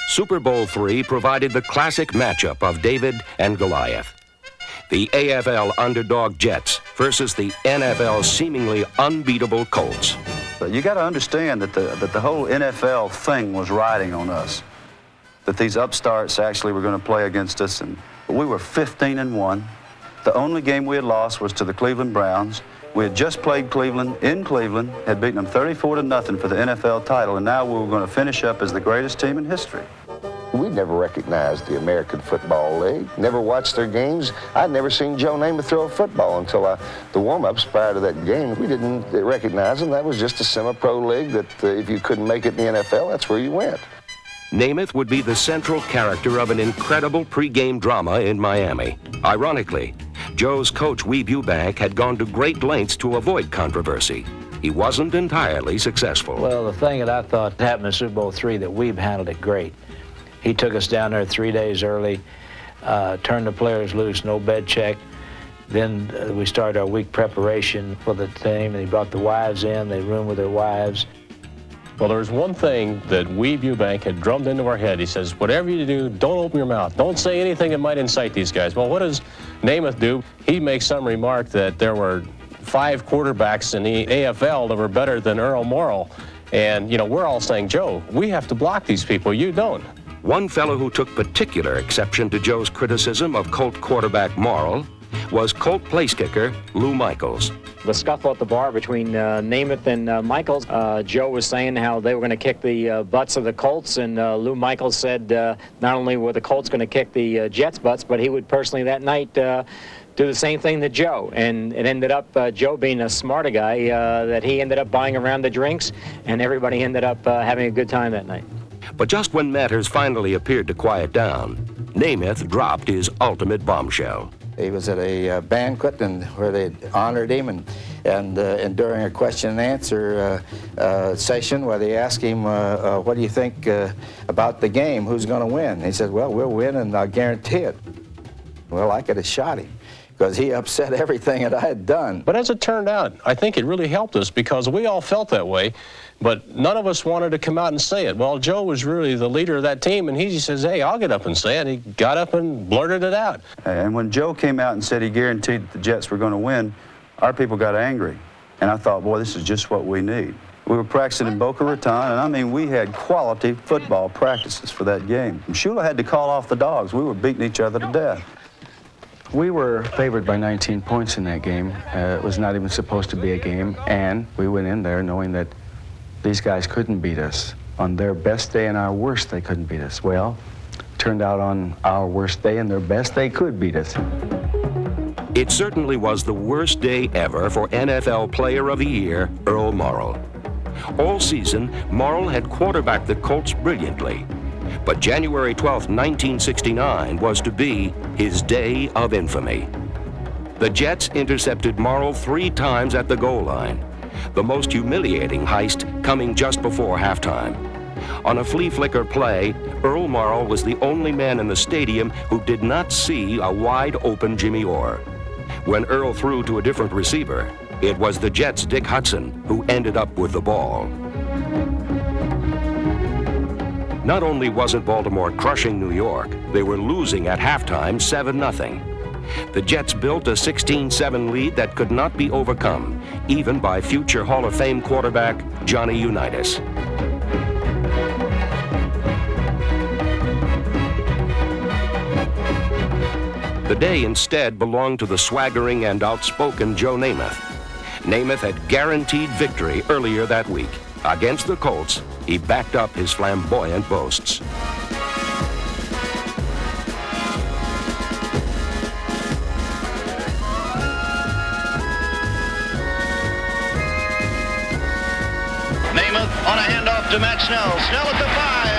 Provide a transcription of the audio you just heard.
Super Bowl III provided the classic matchup of David and Goliath. The AFL underdog Jets versus the NFL seemingly unbeatable Colts. But you got to understand that the whole NFL thing was riding on us. That these upstarts actually were going to play against us, and we were 15-1. The only game we had lost was to the Cleveland Browns. We had just played Cleveland in Cleveland, had beaten them 34-0 for the NFL title, and now we were going to finish up as the greatest team in history. We never recognized the American Football League, never watched their games. I'd never seen Joe Namath throw a football until the warm-ups prior to that game. We didn't recognize him. That was just a semi-pro league that if you couldn't make it in the NFL, that's where you went. Namath would be the central character of an incredible pregame drama in Miami. Ironically, Joe's coach, Weeb Ewbank, had gone to great lengths to avoid controversy. He wasn't entirely successful. Well, the thing that I thought happened in Super Bowl III, that Weeb handled it great. He took us down there 3 days early, turned the players loose, no bed check. Then we started our week preparation for the team, and he brought the wives in. They roomed with their wives. Well, there's one thing that Weeb Ewbank had drummed into our head. He says, whatever you do, don't open your mouth. Don't say anything that might incite these guys. Well, what does Namath do? He makes some remark that there were 5 quarterbacks in the AFL that were better than Earl Morrall. And, you know, we're all saying, Joe, we have to block these people. You don't. One fellow who took particular exception to Joe's criticism of Colt quarterback Morrall was Colt place kicker Lou Michaels. The scuffle at the bar between Namath and Michaels, Joe was saying how they were going to kick the butts of the Colts, and Lou Michaels said not only were the Colts going to kick the Jets' butts, but he would personally that night do the same thing to Joe. And it ended up Joe being a smarter guy, that he ended up buying around the drinks, and everybody ended up having a good time that night. But just when matters finally appeared to quiet down, Namath dropped his ultimate bombshell. He was at a banquet where they honored him, and during a question and answer session where they asked him, what do you think about the game, who's going to win? He said, well, we'll win, and I guarantee it. Well, I could have shot him, because he upset everything that I had done. But as it turned out, I think it really helped us, because we all felt that way, but none of us wanted to come out and say it. Well, Joe was really the leader of that team, and he says, hey, I'll get up and say it. He got up and blurted it out. And when Joe came out and said he guaranteed that the Jets were going to win, our people got angry. And I thought, boy, this is just what we need. We were practicing in Boca Raton, and I mean, we had quality football practices for that game. Shula had to call off the dogs. We were beating each other to death. We were favored by 19 points in that game. It was not even supposed to be a game, and we went in there knowing that these guys couldn't beat us. On their best day and our worst, they couldn't beat us. Well, turned out on our worst day and their best, they could beat us. It certainly was the worst day ever for NFL Player of the Year, Earl Morrall. All season, Morrall had quarterbacked the Colts brilliantly. But January 12, 1969 was to be his day of infamy. The Jets intercepted Morrall 3 times at the goal line, the most humiliating heist coming just before halftime. On a flea flicker play, Earl Morrall was the only man in the stadium who did not see a wide-open Jimmy Orr. When Earl threw to a different receiver, it was the Jets' Dick Hudson who ended up with the ball. Not only wasn't Baltimore crushing New York, they were losing at halftime 7-0. The Jets built a 16-7 lead that could not be overcome, even by future Hall of Fame quarterback Johnny Unitas. The day instead belonged to the swaggering and outspoken Joe Namath. Namath had guaranteed victory earlier that week. Against the Colts, he backed up his flamboyant boasts. Namath on a handoff to Matt Snell. Snell at the 5.